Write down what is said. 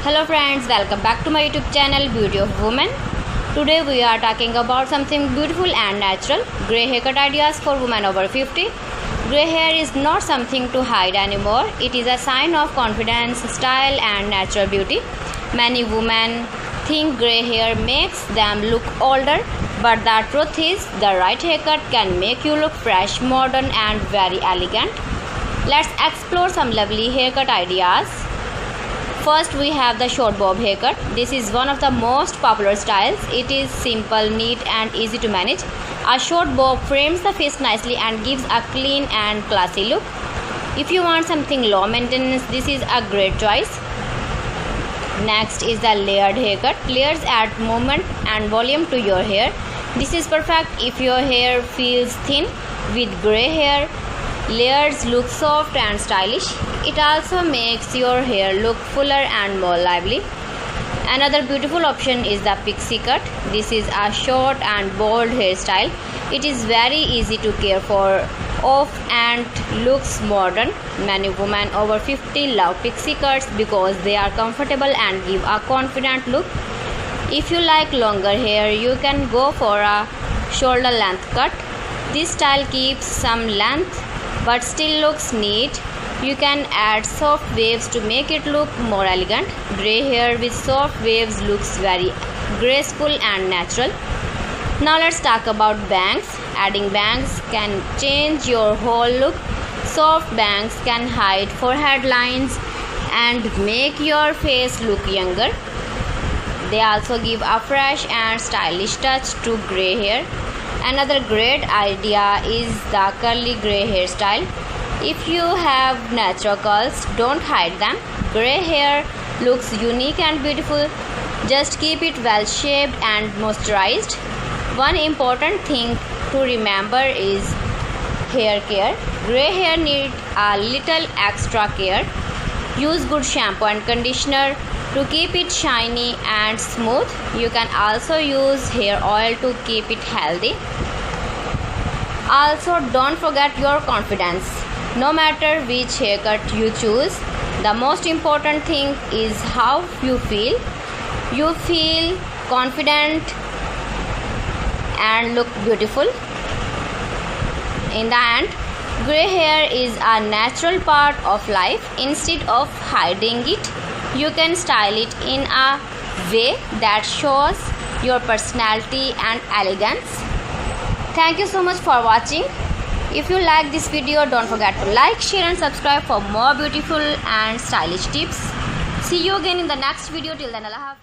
Hello friends, welcome back to my YouTube channel Beauty of Women. Today we are talking about something beautiful and natural, grey haircut ideas for women over 50. Grey hair is not something to hide anymore. It is a sign of confidence, style and natural beauty. Many women think grey hair makes them look older, but the truth is the right haircut can make you look fresh, modern and very elegant. Let's explore some lovely haircut ideas. First, we have the short bob haircut. This is one of the most popular styles. It is simple, neat and easy to manage. A short bob frames the face nicely and gives a clean and classy look. If you want something low maintenance, this is a great choice. Next is the layered haircut. Layers add movement and volume to your hair. This is perfect if your hair feels thin. With grey hair, layers look soft and stylish. It also makes your hair look fuller and more lively. Another beautiful option is the pixie cut. This is a short and bold hairstyle. It is very easy to care for off and looks modern. Many women over 50 love pixie cuts because they are comfortable and give a confident look. If you like longer hair, you can go for a shoulder length cut. This style keeps some length but still looks neat. You can add soft waves to make it look more elegant. Grey hair with soft waves looks very graceful and natural. Now let's talk about bangs. Adding bangs can change your whole look. Soft bangs can hide forehead lines and make your face look younger. They also give a fresh and stylish touch to grey hair. Another great idea is the curly grey hairstyle. If you have natural curls, don't hide them. Grey hair looks unique and beautiful. Just keep it well shaped and moisturized. One important thing to remember is hair care. Grey hair needs a little extra care. Use good shampoo and conditioner to keep it shiny and smooth. You can also use hair oil to keep it healthy. Also, don't forget your confidence. No matter which haircut you choose, the most important thing is how you feel. You feel confident and look beautiful. In the end, grey hair is a natural part of life. Instead of hiding it, you can style it in a way that shows your personality and elegance. Thank you so much for watching. If you like this video, don't forget to like, share and subscribe for more beautiful and stylish tips. See you again in the next video. Till then, Allah Hafiz.